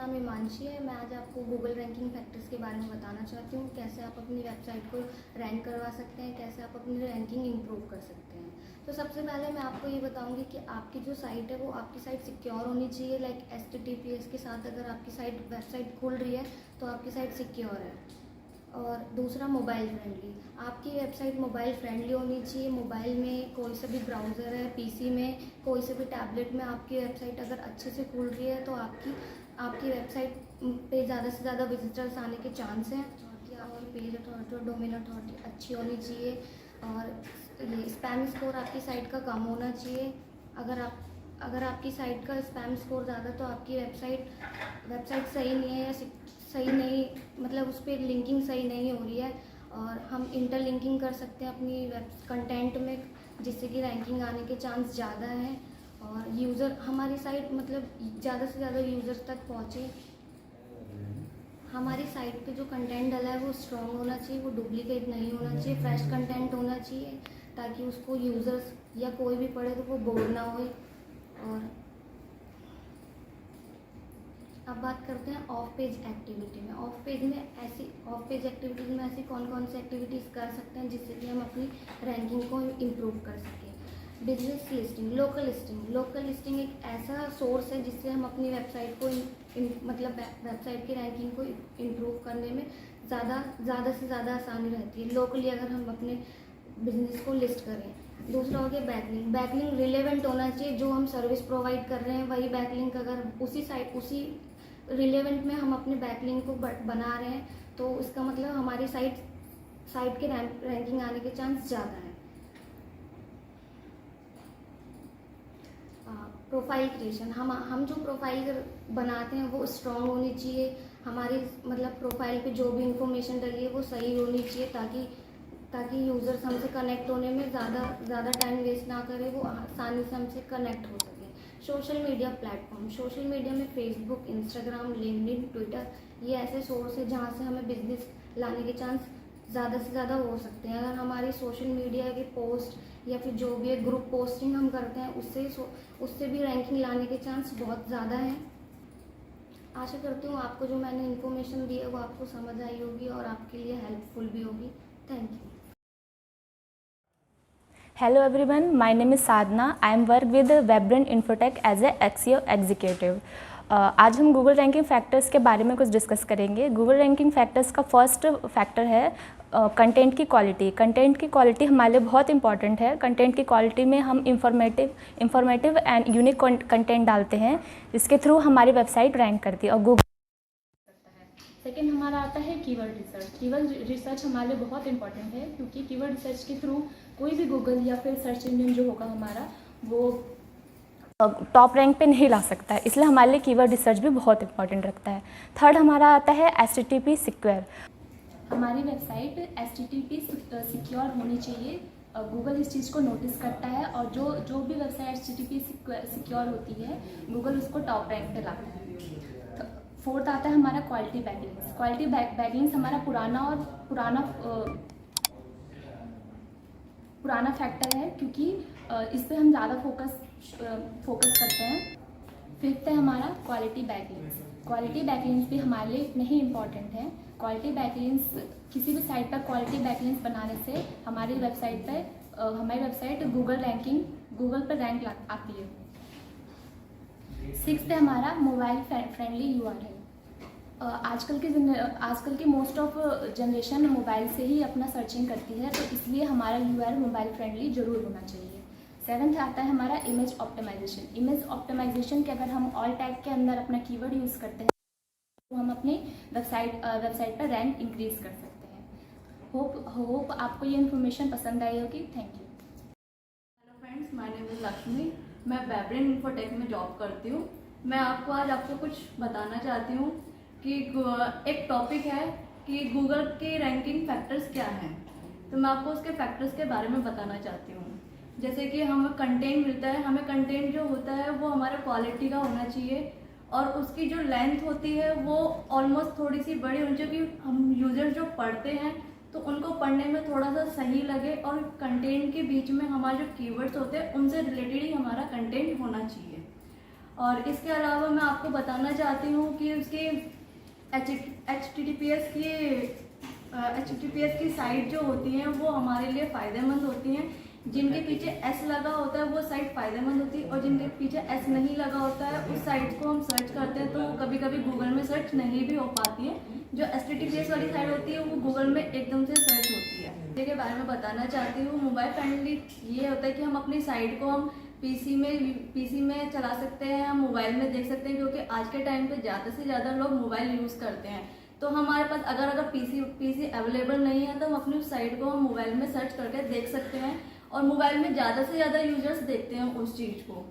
नाम हिमांशी है। मैं आज आपको गूगल रैंकिंग फैक्टर्स के बारे में बताना चाहती हूँ, कैसे आप अपनी वेबसाइट को रैंक करवा सकते हैं, कैसे आप अपनी रैंकिंग इम्प्रूव कर सकते हैं। तो सबसे पहले मैं आपको ये बताऊंगी कि आपकी जो साइट है वो आपकी साइट सिक्योर होनी चाहिए। लाइक HTTPS के साथ अगर आपकी वेबसाइट खुल रही है तो आपकी साइट सिक्योर है। और दूसरा, मोबाइल फ्रेंडली। आपकी वेबसाइट मोबाइल फ्रेंडली होनी चाहिए। मोबाइल में कोई सा भी ब्राउज़र है, PC में कोई से भी टैबलेट में आपकी वेबसाइट अगर अच्छे से खुल रही है तो आपकी वेबसाइट पे ज़्यादा से ज़्यादा विजिटर्स आने के चांस हैं। और पेज अथॉरिटी और डोमेन अथॉरिटी अच्छी होनी चाहिए। और ये स्पैम स्कोर आपकी साइट का कम होना चाहिए। अगर आपकी साइट का स्पैम स्कोर ज़्यादा तो आपकी वेबसाइट सही नहीं है या सही नहीं, मतलब उस पर लिंकिंग सही नहीं हो रही है। और हम इंटरलिंकिंग कर सकते हैं अपनी कंटेंट में, जिससे कि रैंकिंग आने के चांस ज़्यादा हैं। और हमारी साइट मतलब ज़्यादा से ज़्यादा यूज़र्स तक पहुँचे। हमारी साइट पे जो कंटेंट डाला है वो स्ट्रॉन्ग होना चाहिए, वो डुप्लीकेट नहीं होना चाहिए, फ्रेश कंटेंट होना चाहिए, ताकि उसको यूज़र्स या कोई भी पढ़े तो वो बोर ना हो। और अब बात करते हैं ऑफ पेज एक्टिविटी में। ऑफ पेज एक्टिविटीज़ में ऐसी कौन कौन सी एक्टिविटीज़ कर सकते हैं जिससे कि हम अपनी रैंकिंग को इम्प्रूव कर सकें। बिजनेस लिस्टिंग, लोकल लिस्टिंग एक ऐसा सोर्स है जिससे हम अपनी वेबसाइट को मतलब वेबसाइट की रैंकिंग को इम्प्रूव करने में ज़्यादा से ज़्यादा आसानी रहती है, लोकली अगर हम अपने बिजनेस को लिस्ट करें। दूसरा हो गया बैकलिंक रिलेवेंट होना चाहिए। जो हम सर्विस प्रोवाइड कर रहे हैं वही बैकलिंक अगर उसी रिलेवेंट में हम अपने बैकलिंक को बना रहे हैं तो इसका मतलब हमारी साइट के रैंकिंग आने के चांस ज़्यादा है। प्रोफाइल क्रिएशन, हम जो प्रोफाइल बनाते हैं वो स्ट्रॉन्ग होनी चाहिए। हमारी मतलब प्रोफाइल पे जो भी इंफॉर्मेशन डली है वो सही होनी चाहिए, ताकि यूज़र्स हमसे कनेक्ट होने में ज़्यादा टाइम वेस्ट ना करे, वो आसानी से हमसे कनेक्ट हो सके। Social media platform, social media में फेसबुक, इंस्टाग्राम, लिंक्डइन, ट्विटर, ये ऐसे सोर्स है जहाँ से हमें बिजनेस लाने के चांस ज़्यादा से ज़्यादा हो सकते हैं। अगर हमारी सोशल मीडिया के पोस्ट या फिर जो भी है ग्रुप पोस्टिंग हम करते हैं उससे भी रैंकिंग लाने के चांस बहुत ज़्यादा हैं। आशा करती हूँ आपको जो मैंने इन्फॉर्मेशन दी है वो आपको समझ आई होगी और आपके लिए हेल्पफुल भी होगी। Thank you. Hello everyone, my name is Sadhna. I am work with Vibrant Infotech as a XEO executive. आज हम गूगल रैंकिंग फैक्टर्स के बारे में कुछ डिस्कस करेंगे। गूगल रैंकिंग फैक्टर्स का फर्स्ट फैक्टर है कंटेंट की क्वालिटी। कंटेंट की क्वालिटी हमारे लिए बहुत इंपॉर्टेंट है। कंटेंट की क्वालिटी में हम इंफॉर्मेटिव एंड यूनिक कंटेंट डालते हैं, जिसके थ्रू हमारी वेबसाइट रैंक करती है और गूगल। सेकेंड हमारा आता है कीवर्ड रिसर्च। कीवर्ड रिसर्च हमारे लिए बहुत इंपॉर्टेंट है, क्योंकि कीवर्ड रिसर्च के थ्रू कोई भी गूगल या फिर सर्च इंजन जो होगा हमारा वो टॉप रैंक पे नहीं ला सकता है, इसलिए हमारे लिए कीवर्ड रिसर्च भी बहुत इंपॉर्टेंट रखता है। थर्ड हमारा आता है HTTP सिक्योर। हमारी वेबसाइट HTTP सिक्योर होनी चाहिए। गूगल इस चीज़ को नोटिस करता है और जो भी वेबसाइट HTTP सिक्योर होती है गूगल उसको टॉप रैंक पे लाता है। फोर्थ आता है हमारा क्वालिटी बैकलिंक्स। क्वालिटी बैकलिंक्स हमारा पुराना फैक्टर है, क्योंकि इस पर हम ज़्यादा फोकस करते हैं। फिफ्थ है हमारा क्वालिटी बैकलिंक्स। क्वालिटी बैकलिंक्स भी हमारे लिए इतने ही इम्पॉर्टेंट है। क्वालिटी बैकलिंक्स किसी भी साइट पर क्वालिटी बैकलिंक्स बनाने से हमारी वेबसाइट गूगल पर रैंक आती है। सिक्स्थ है हमारा मोबाइल फ्रेंडली URL। आजकल की मोस्ट ऑफ जनरेशन मोबाइल से ही अपना सर्चिंग करती है, तो इसलिए हमारा URL मोबाइल फ्रेंडली जरूर होना चाहिए। सेवन्थ आता है हमारा इमेज ऑप्टिमाइजेशन। इमेज ऑप्टिमाइजेशन के अगर हम ऑल टैग के अंदर अपना कीवर्ड यूज़ करते हैं तो हम अपनी वेबसाइट पर रैंक इंक्रीज कर सकते हैं। होप आपको ये इन्फॉर्मेशन पसंद आई होगी। Thank you. Hello friends, my name is Lakshmi. मैं वाइब्रेंट इन्फोटेक में जॉब करती हूँ। मैं आपको कुछ बताना चाहती हूँ कि एक टॉपिक है कि गूगल के रैंकिंग फैक्टर्स क्या हैं। तो मैं आपको उसके फैक्टर्स के बारे में बताना चाहती हूँ। जैसे कि हमें कंटेंट मिलता है, हमें कंटेंट जो होता है वो हमारे क्वालिटी का होना चाहिए और उसकी जो लेंथ होती है वो ऑलमोस्ट थोड़ी सी बड़ी होनी चाहिए कि हम यूजर जो पढ़ते हैं तो उनको पढ़ने में थोड़ा सा सही लगे, और कंटेंट के बीच में हमारे जो कीवर्ड्स होते हैं उनसे रिलेटेड ही हमारा कंटेंट होना चाहिए। और इसके अलावा मैं आपको बताना चाहती हूँ कि उसकी HTTPS की साइट जो होती हैं वो हमारे लिए फ़ायदेमंद होती हैं। जिनके पीछे S लगा होता है वो साइट फ़ायदेमंद होती है, और जिनके पीछे S नहीं लगा होता है उस साइट को हम सर्च करते हैं तो कभी कभी गूगल में सर्च नहीं भी हो पाती है। जो HTTPS वाली साइट होती है वो गूगल में एकदम से सर्च होती है। इसके बारे में बताना चाहती हूँ। मोबाइल फ्रेंडली ये होता है कि हम अपनी साइट को हम पीसी में चला सकते हैं, हम मोबाइल में देख सकते हैं, क्योंकि आज के टाइम पे ज़्यादा से ज़्यादा लोग मोबाइल यूज़ करते हैं। तो हमारे पास अगर पीसी अवेलेबल नहीं है तो हम अपनी उस साइट को हम मोबाइल में सर्च करके देख सकते हैं, और मोबाइल में ज़्यादा से ज़्यादा यूजर्स देखते हैं उस चीज़ को।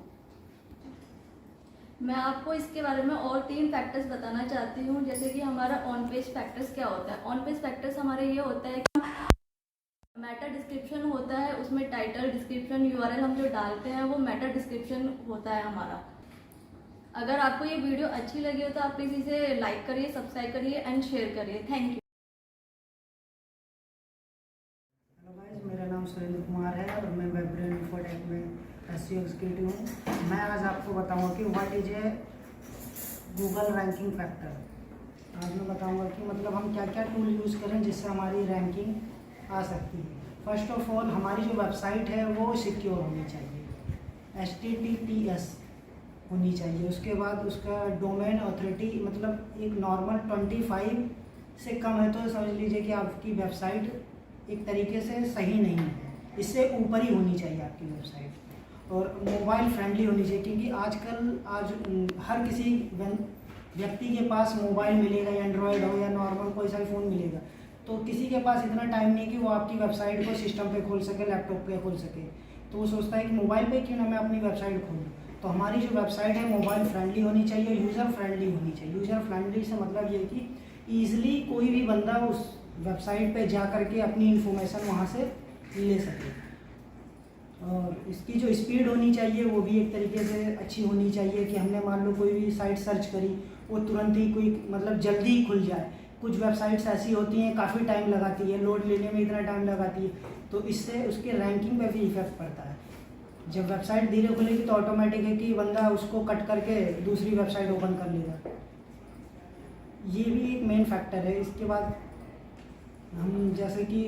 मैं आपको इसके बारे में और 3 फैक्टर्स बताना चाहती हूँ, जैसे कि हमारा ऑन पेज फैक्टर्स क्या होता है। ऑन पेज फैक्टर्स हमारे ये होता है कि मेटा डिस्क्रिप्शन होता है, उसमें टाइटल, डिस्क्रिप्शन, URL हम जो डालते हैं वो मेटा डिस्क्रिप्शन होता है हमारा। अगर आपको ये वीडियो अच्छी लगी हो तो आप प्लीज़ इसे लाइक करिए, सब्सक्राइब करिए एंड शेयर करिए। Thank you. हेलो गाइस, मेरा नाम सुरेंद्र कुमार है और मैं वेबब्रेन इन्फोटेक में SEO एग्जीक्यूटिव हूँ। मैं आज आपको बताऊंगा कि what is a Google ranking factor. आज मैं बताऊंगा कि मतलब हम क्या क्या टूल यूज़ करें जिससे हमारी रैंकिंग आ सकती है। फर्स्ट ऑफ ऑल, हमारी जो वेबसाइट है वो सिक्योर होनी चाहिए, HTTPS होनी चाहिए। उसके बाद उसका डोमेन ऑथोरिटी मतलब एक नॉर्मल 25 से कम है तो समझ लीजिए कि आपकी वेबसाइट एक तरीके से सही नहीं है, इससे ऊपर ही होनी चाहिए आपकी वेबसाइट। और मोबाइल फ्रेंडली होनी चाहिए, क्योंकि आज हर किसी व्यक्ति के पास मोबाइल मिलेगा, या एंड्रॉयड हो या नॉर्मल कोई सा भी फ़ोन मिलेगा, तो किसी के पास इतना टाइम नहीं कि वो आपकी वेबसाइट को सिस्टम पे खोल सके, लैपटॉप पे खोल सके। तो वो सोचता है कि मोबाइल पे क्यों ना मैं अपनी वेबसाइट खोलूँ। तो हमारी जो वेबसाइट है मोबाइल फ्रेंडली होनी चाहिए, यूज़र फ्रेंडली होनी चाहिए। यूज़र फ्रेंडली से मतलब ये कि ईज़िली कोई भी बंदा उस वेबसाइट पे जा करके अपनी इन्फॉर्मेशन वहाँ से ले सके। और इसकी जो स्पीड होनी चाहिए वो भी एक तरीके से अच्छी होनी चाहिए कि हमने मान लो कोई भी साइट सर्च करी, वो तुरंत ही कोई मतलब जल्दी ही खुल जाए। कुछ वेबसाइट्स ऐसी होती हैं काफ़ी टाइम लगाती है, लोड लेने में इतना टाइम लगाती है, तो इससे उसके रैंकिंग पे भी इफेक्ट पड़ता है। जब वेबसाइट धीरे खुलेगी तो ऑटोमेटिक है कि बंदा उसको कट करके दूसरी वेबसाइट ओपन कर लेगा। ये भी एक मेन फैक्टर है। इसके बाद हम जैसे कि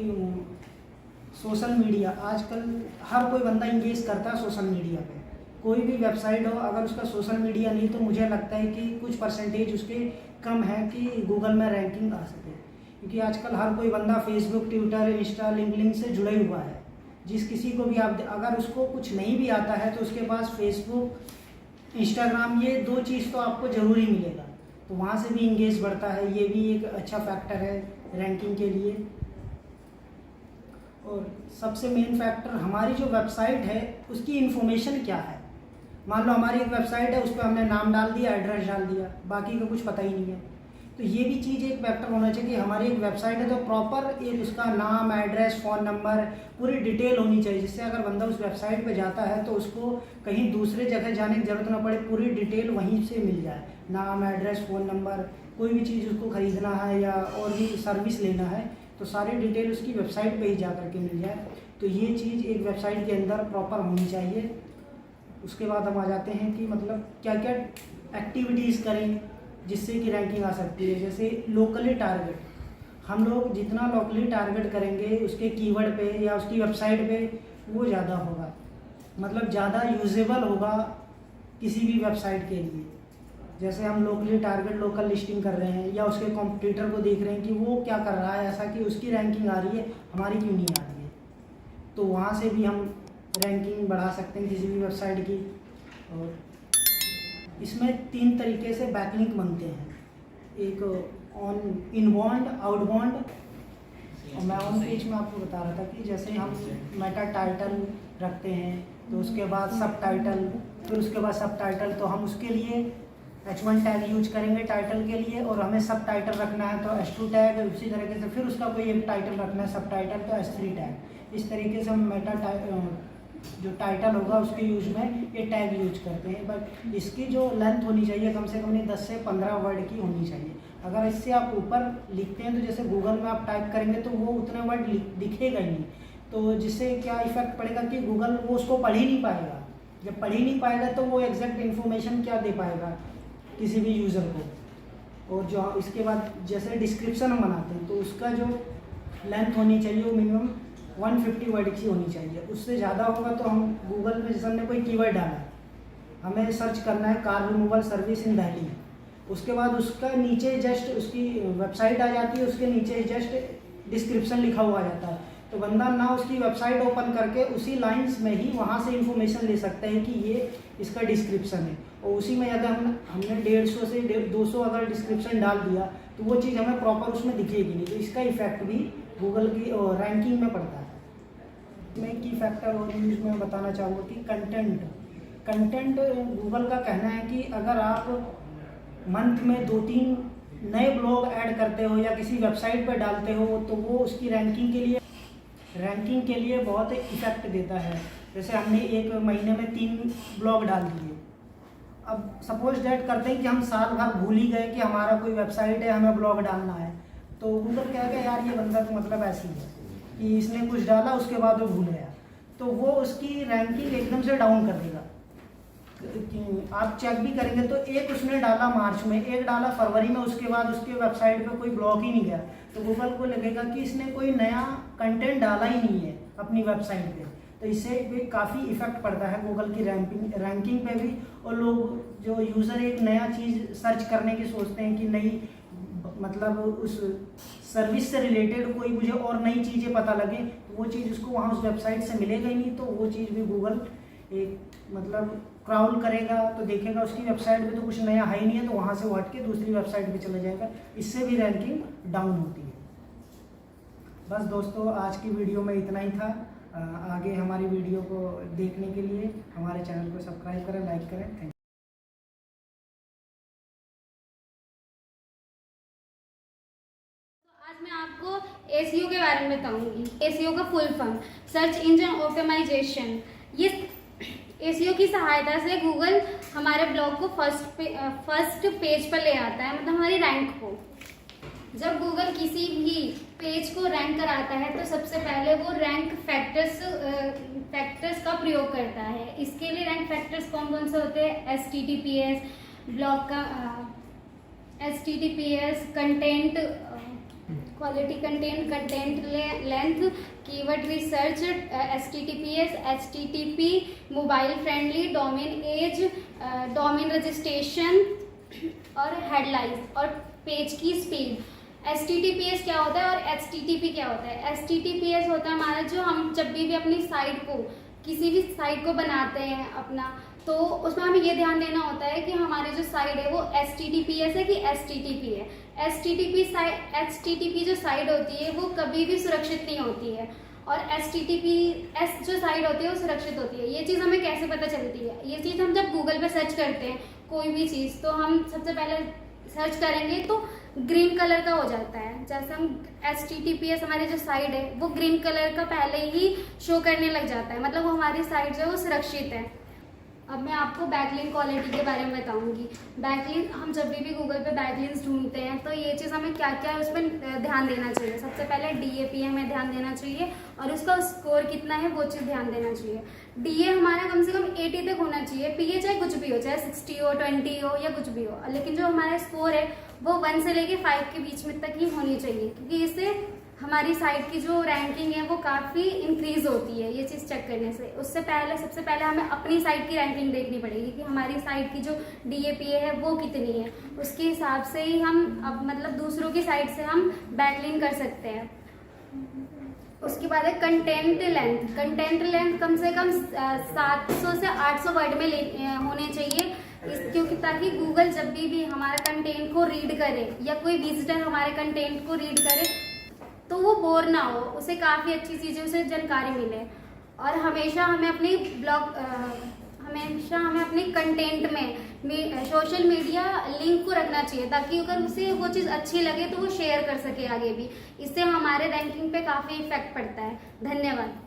सोशल मीडिया, आजकल हर कोई बंदा इंगेज करता है सोशल मीडिया पे। कोई भी वेबसाइट हो, अगर उसका सोशल मीडिया नहीं तो मुझे लगता है कि कुछ परसेंटेज उसके कम है कि गूगल में रैंकिंग आ सके। क्योंकि आजकल हर कोई बंदा फेसबुक, ट्विटर, इंस्टा, लिंक्डइन से जुड़ा हुआ है। जिस किसी को भी आप अगर उसको कुछ नहीं भी आता है तो उसके पास फेसबुक, इंस्टाग्राम, ये 2 चीज़ तो आपको ज़रूरी मिलेगा, तो वहाँ से भी इंगेज बढ़ता है। ये भी एक अच्छा फैक्टर है रैंकिंग के लिए। और सबसे मेन फैक्टर हमारी जो वेबसाइट है उसकी इन्फॉर्मेशन क्या है। मान लो हमारी एक वेबसाइट है, उस पर हमने नाम डाल दिया, एड्रेस डाल दिया, बाकी का कुछ पता ही नहीं है। तो ये भी चीज़ एक फैक्टर होना चाहिए कि हमारी एक वेबसाइट है तो प्रॉपर एक उसका नाम, एड्रेस, फ़ोन नंबर, पूरी डिटेल होनी चाहिए, जिससे अगर बंदा उस वेबसाइट पे जाता है तो उसको कहीं दूसरे जगह जाने की ज़रूरत ना पड़े, पूरी डिटेल वहीं से मिल जाए। नाम, एड्रेस, फ़ोन नंबर, कोई भी चीज़ उसको ख़रीदना है या और भी सर्विस लेना है तो सारी डिटेल उसकी वेबसाइट पे ही जा करके मिल जाए। तो ये चीज़ एक वेबसाइट के अंदर प्रॉपर होनी चाहिए। उसके बाद हम आ जाते हैं कि मतलब क्या क्या एक्टिविटीज़ करें जिससे कि रैंकिंग आ सकती है। जैसे लोकली टारगेट, हम लोग जितना लोकली टारगेट करेंगे उसके कीवर्ड पे या उसकी वेबसाइट पे वो ज़्यादा होगा, मतलब ज़्यादा यूजेबल होगा किसी भी वेबसाइट के लिए। जैसे हम लोकली टारगेट लोकल लिस्टिंग कर रहे हैं या उसके कॉम्पिटिटर को देख रहे हैं कि वो क्या कर रहा है ऐसा कि उसकी रैंकिंग आ रही है, हमारी क्यों नहीं आ रही है, तो वहाँ से भी हम रैंकिंग बढ़ा सकते हैं किसी भी वेबसाइट की। और इसमें 3 तरीके से बैकलिंक बनते हैं, एक ऑन इनबाउंड, आउटबाउंड। और मैं ऑन पेज में आपको बता रहा था कि जैसे हम मेटा टाइटल रखते हैं तो उसके बाद सब टाइटल, फिर उसके बाद सब टाइटल, तो हम उसके लिए H1 टैग यूज करेंगे टाइटल के लिए, और हमें सब टाइटल रखना है तो H2 टैग, उसी तरीके से फिर उसका कोई एक टाइटल रखना है सब टाइटल तो H3 टैग। इस तरीके से हम मेटा जो टाइटल होगा उसके यूज में ये टैग यूज करते हैं। बट इसकी जो लेंथ होनी चाहिए कम से कम 10 से 15 वर्ड की होनी चाहिए। अगर इससे आप ऊपर लिखते हैं तो जैसे गूगल में आप टाइप करेंगे तो वो उतने वर्ड दिखेगा ही नहीं, तो जिससे क्या इफेक्ट पड़ेगा कि गूगल वो उसको पढ़ ही नहीं पाएगा। जब पढ़ ही नहीं पाएगा तो वो एग्जैक्ट इन्फॉर्मेशन क्या दे पाएगा किसी भी यूज़र को। और जो इसके बाद जैसे डिस्क्रिप्शन हम बनाते हैं तो उसका जो लेंथ होनी चाहिए वो मिनिमम 150 वर्ड की होनी चाहिए। उससे ज़्यादा होगा तो हम गूगल में जैसे हमने कोई कीवर्ड डाला है, हमें सर्च करना है car removal service in Delhi, उसके बाद उसका नीचे जस्ट उसकी वेबसाइट आ जाती है, उसके नीचे जस्ट डिस्क्रिप्शन लिखा हुआ आ जाता है। तो बंदा ना उसकी वेबसाइट ओपन करके उसी लाइंस में ही वहाँ से इंफॉर्मेशन ले सकता है कि ये इसका डिस्क्रिप्शन है। और उसी में अगर हमने 150 से 200 अगर डिस्क्रिप्शन डाल दिया तो वो चीज़ हमें प्रॉपर उसमें दिखेगी नहीं। तो इसका इफेक्ट भी गूगल की रैंकिंग में पड़ता है। मैं की फैक्टर और यूज में बताना चाहूँगा कि कंटेंट गूगल का कहना है कि अगर आप मंथ में 2-3 नए ब्लॉग ऐड करते हो या किसी वेबसाइट पर डालते हो तो वो उसकी रैंकिंग के लिए बहुत इफेक्ट देता है। जैसे हमने एक महीने में 3 ब्लॉग डाल दिए, अब सपोज डेट करते हैं कि हम साल भर भूल ही गए कि हमारा कोई वेबसाइट है, हमें ब्लॉग डालना है, तो गूगल कहेगा यार ये बंदा तो मतलब ऐसी है कि इसने कुछ डाला उसके बाद वो भूल गया, तो वो उसकी रैंकिंग एकदम से डाउन कर देगा। आप चेक भी करेंगे तो एक उसने डाला मार्च में, एक डाला फरवरी में, उसके बाद उसके वेबसाइट पे कोई ब्लॉग ही नहीं गया, तो गूगल को लगेगा कि इसने कोई नया कंटेंट डाला ही नहीं है अपनी वेबसाइट पे। तो इससे भी काफ़ी इफेक्ट पड़ता है गूगल की रैंकिंग पे भी। और लोग जो यूज़र एक नया चीज़ सर्च करने की सोचते हैं कि नई मतलब उस सर्विस से रिलेटेड कोई मुझे और नई चीज़ें पता लगे, तो वो चीज़ उसको वहाँ उस वेबसाइट से मिलेगा ही नहीं, तो वो चीज़ भी गूगल एक मतलब क्राउल करेगा तो देखेगा उसकी वेबसाइट पे तो कुछ नया है ही नहीं है, तो वहाँ से वो हट के दूसरी वेबसाइट पे चला जाएगा। इससे भी रैंकिंग डाउन होती है। बस दोस्तों, आज की वीडियो में इतना ही था। आगे हमारी वीडियो को देखने के लिए हमारे चैनल को सब्सक्राइब करें, लाइक करें। Thank you. आज मैं आपको SEO के बारे में बताऊंगी। SEO का full form search engine optimization. ये SEO की सहायता से गूगल हमारे ब्लॉग को फर्स्ट पेज पर ले आता है, मतलब हमारी रैंक को। जब गूगल किसी भी पेज को रैंक कराता है तो सबसे पहले वो रैंक फैक्टर्स का प्रयोग करता है। इसके लिए रैंक फैक्टर्स कौन कौन से होते हैं? HTTPS, ब्लॉग का HTTPS, content quality, content length, keyword research, HTTPS, HTTP, mobile friendly, domain age, domain registration और हेडलाइंस और पेज की स्पीड। HTTPS क्या होता है और HTTP क्या होता है? HTTPS होता है हमारा जो हम जब भी अपनी साइट को किसी भी साइट को बनाते हैं अपना, तो उसमें हमें ये ध्यान देना होता है कि हमारी जो साइट है वो HTTPS है कि HTTP है। HTTP जो साइट होती है वो कभी भी सुरक्षित नहीं होती है और HTTPS जो साइट होती है वो सुरक्षित होती है। ये चीज़ हमें कैसे पता चलती है? ये चीज़ हम जब गूगल पे सर्च करते हैं कोई भी चीज़, तो हम सबसे पहले सर्च करेंगे तो ग्रीन कलर का हो जाता है। जैसे हम HTTPS हमारी जो साइट है वो ग्रीन कलर का पहले ही शो करने लग जाता है, मतलब वो हमारी साइट जो है वो सुरक्षित है। अब मैं आपको बैकलिंक क्वालिटी के बारे में बताऊंगी। बैकलिंक, हम जब भी गूगल पे बैकलिंक्स ढूंढते हैं तो ये चीज़ हमें क्या क्या उसमें ध्यान देना चाहिए। सबसे पहले DA हमें ध्यान देना चाहिए और उसका स्कोर कितना है वो चीज़ ध्यान देना चाहिए। DA हमारा कम से कम 80 तक होना चाहिए। PA चाहे कुछ भी हो, चाहे 60 हो, 20 हो या कुछ भी हो, लेकिन जो हमारा स्कोर है वो 1 से लेके 5 के बीच में तक ही होनी चाहिए, क्योंकि इससे हमारी साइट की जो रैंकिंग है वो काफ़ी इंक्रीज होती है ये चीज़ चेक करने से। उससे पहले सबसे पहले हमें अपनी साइट की रैंकिंग देखनी पड़ेगी कि हमारी साइट की जो DA है वो कितनी है। उसके हिसाब से ही हम अब मतलब दूसरों की साइट से हम बैकलिंक कर सकते हैं। उसके बाद है कंटेंट लेंथ। कंटेंट लेंथ कम से कम 700 से 800 वर्ड में होने चाहिए, क्योंकि ताकि गूगल जब भी हमारे कंटेंट को रीड करे या कोई विजिटर हमारे कंटेंट को रीड करे तो वो बोर ना हो, उसे काफ़ी अच्छी चीज़ें उसे जानकारी मिले। और हमेशा हमें अपने कंटेंट में सोशल मीडिया लिंक को रखना चाहिए, ताकि अगर उसे वो चीज़ अच्छी लगे तो वो शेयर कर सके आगे भी। इससे हमारे रैंकिंग पे काफ़ी इफेक्ट पड़ता है। धन्यवाद।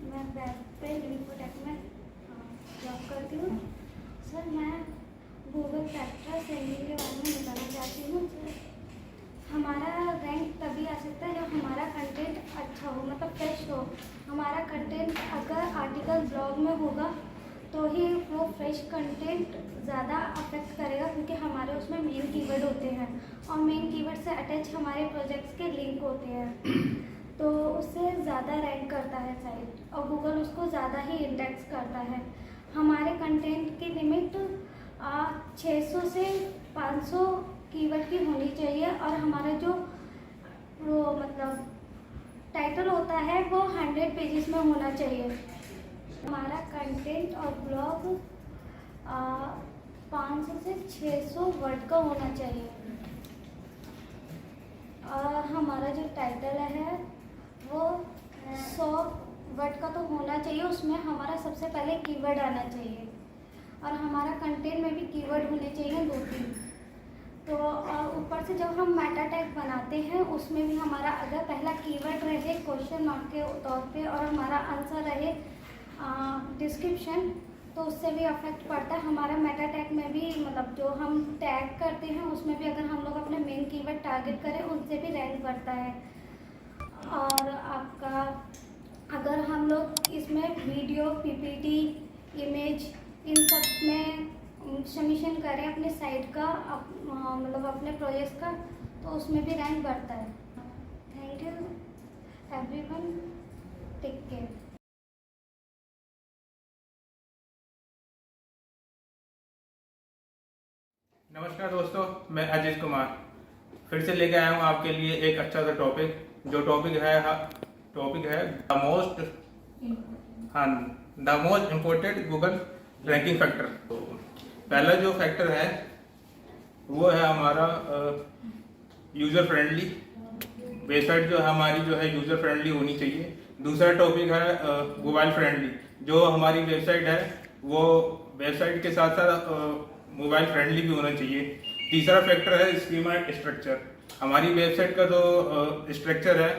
मैं बैब्रेन इन्फोटेक में जॉब करती हूँ। सर, मैं गूगल फैक्टर्स रैंकिंग के बारे में बताना चाहती हूँ। हमारा रैंक तभी आ सकता है जब हमारा कंटेंट अच्छा हो, मतलब फ्रेश हो। हमारा कंटेंट अगर आर्टिकल ब्लॉग में होगा तो ही वो फ्रेश कंटेंट ज़्यादा अफेक्ट करेगा, क्योंकि हमारे उसमें मेन कीवर्ड होते हैं और मेन कीवर्ड से अटैच हमारे प्रोजेक्ट्स के लिंक होते हैं, तो उससे ज़्यादा रैंक करता है साइट और गूगल उसको ज़्यादा ही इंडेक्स करता है। हमारे कंटेंट की लिमिट 600 से 500 कीवर्ड की होनी चाहिए और हमारा जो वो मतलब टाइटल होता है वो 100 पेजेस में होना चाहिए। हमारा कंटेंट और ब्लॉग 500 से 600 वर्ड का होना चाहिए। हमारा जो टाइटल है वो 100 वर्ड का तो होना चाहिए, उसमें हमारा सबसे पहले कीवर्ड आना चाहिए और हमारा कंटेंट में भी कीवर्ड होने चाहिए 2-3। तो ऊपर से जब हम मेटा टैग बनाते हैं उसमें भी हमारा अगर पहला कीवर्ड रहे क्वेश्चन मार्क के तौर पे और हमारा आंसर रहे डिस्क्रिप्शन, तो उससे भी अफेक्ट पड़ता है। हमारा मेटा टैग में भी मतलब जो हम टैग करते हैं उसमें भी अगर हम लोग अपने मेन कीवर्ड टारगेट करें उससे भी रैंक बढ़ता है। और आपका अगर हम लोग इसमें वीडियो, पीपीटी, इमेज इन सब में सबमिशन करें अपने साइट का मतलब अपने प्रोजेक्ट का, तो उसमें भी रैंक बढ़ता है। Thank you everyone, take care. नमस्कार दोस्तों, मैं अजीत कुमार फिर से लेके आया हूँ आपके लिए एक अच्छा सा टॉपिक। जो टॉपिक है the most important Google ranking factor. पहला जो फैक्टर है वो है हमारा यूज़र फ्रेंडली वेबसाइट, जो है हमारी जो है यूज़र फ्रेंडली होनी चाहिए। दूसरा टॉपिक है मोबाइल फ्रेंडली, जो हमारी वेबसाइट है वो वेबसाइट के साथ साथ मोबाइल फ्रेंडली भी होना चाहिए। तीसरा फैक्टर है स्कीमा स्ट्रक्चर। हमारी वेबसाइट का जो स्ट्रक्चर है,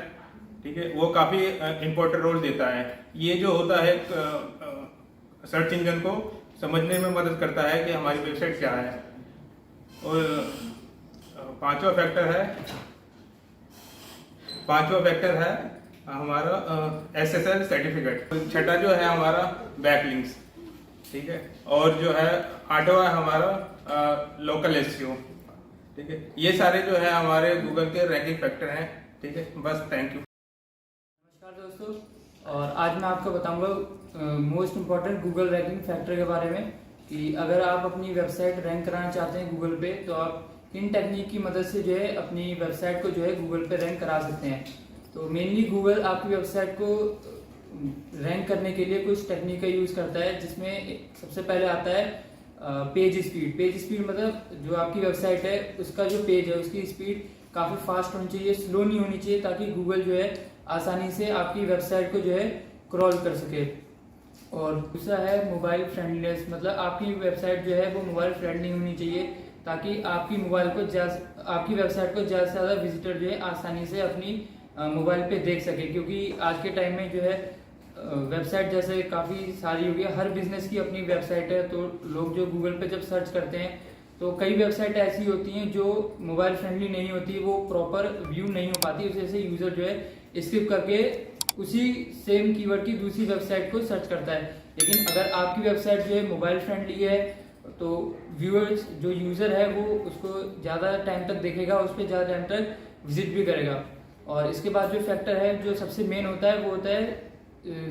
ठीक है, वो काफ़ी इम्पोर्टेंट रोल देता है। ये जो होता है सर्च इंजन को समझने में मदद करता है कि हमारी वेबसाइट क्या है। और पांचवा फैक्टर है हमारा SSL सर्टिफिकेट। छठा जो है हमारा बैकलिंक्स, ठीक है, और जो है आठवां है हमारा लोकल SEO, ठीक है। ये सारे जो है हमारे गूगल के रैंकिंग फैक्टर हैं, ठीक है। बस थैंक यू। नमस्कार दोस्तों, और आज मैं आपको बताऊंगा most important Google ranking factor के बारे में कि अगर आप अपनी वेबसाइट रैंक कराना चाहते हैं गूगल पे, तो आप किन टेक्निक की मदद से जो है अपनी वेबसाइट को जो है गूगल पे रैंक करा सकते हैं। तो मेनली गूगल आपकी वेबसाइट को रैंक करने के लिए कुछ टेक्निक का यूज़ करता है, जिसमें सबसे पहले आता है पेज स्पीड। पेज स्पीड मतलब जो आपकी वेबसाइट है उसका जो पेज है उसकी स्पीड काफ़ी फास्ट होनी चाहिए, स्लो नहीं होनी चाहिए, ताकि गूगल जो है आसानी से आपकी वेबसाइट को जो है क्रॉल कर सके। और दूसरा है मोबाइल फ्रेंडलीनेस, मतलब आपकी वेबसाइट जो है वो मोबाइल फ्रेंडली होनी चाहिए, ताकि आपकी वेबसाइट को ज़्यादा से ज़्यादा विजिटर जो है आसानी से अपनी मोबाइल पे देख सके। क्योंकि आज के टाइम में जो है वेबसाइट जैसे काफ़ी सारी हो गई, हर बिजनेस की अपनी वेबसाइट है, तो लोग जो गूगल पे जब सर्च करते हैं तो कई वेबसाइट ऐसी होती हैं जो मोबाइल फ्रेंडली नहीं होती, वो प्रॉपर व्यू नहीं हो पाती, उस वजह से यूज़र जो है स्किप करके उसी सेम कीवर्ड की दूसरी वेबसाइट को सर्च करता है। लेकिन अगर आपकी वेबसाइट जो है मोबाइल फ्रेंडली है तो व्यूअर्स जो यूज़र है वो उसको ज़्यादा टाइम तक देखेगा, उस पर ज़्यादा टाइम तक विजिट भी करेगा। और इसके बाद जो फैक्टर है जो सबसे मेन होता है वो होता है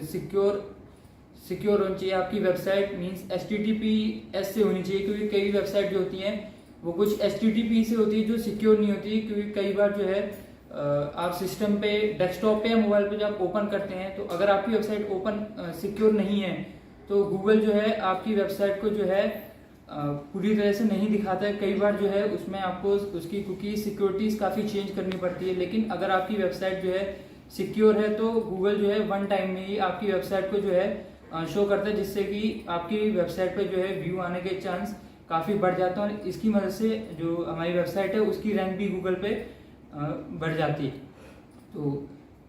सिक्योर होनी चाहिए आपकी वेबसाइट। मींस HTTPS से होनी चाहिए, क्योंकि कई वेबसाइट जो होती हैं वो कुछ HTTP से होती है जो सिक्योर नहीं होती। क्योंकि कई बार जो है आप सिस्टम पे, डेस्कटॉप पे या मोबाइल पे जब ओपन करते हैं तो अगर आपकी वेबसाइट ओपन सिक्योर नहीं है तो गूगल जो है आपकी वेबसाइट को जो है पूरी तरह से नहीं दिखाता है। कई बार जो है उसमें आपको उसकी कुकी सिक्योरिटीज़ काफ़ी चेंज करनी पड़ती है। लेकिन अगर आपकी वेबसाइट जो है सिक्योर है तो गूगल जो है वन टाइम में ही आपकी वेबसाइट को जो है शो करता है, जिससे कि आपकी वेबसाइट पे जो है व्यू आने के चांस काफ़ी बढ़ जाते हैं। और इसकी मदद से जो हमारी वेबसाइट है उसकी रैंक भी गूगल पे बढ़ जाती है। तो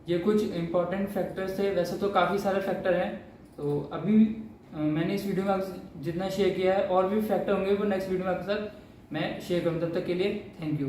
ये कुछ इम्पोर्टेंट फैक्टर्स थे, वैसे तो काफ़ी सारे फैक्टर हैं। तो अभी मैंने इस वीडियो में जितना शेयर किया है, और भी फैक्टर होंगे वो नेक्स्ट वीडियो में आपके साथ मैं शेयर करूँ। तब तक के लिए थैंक यू।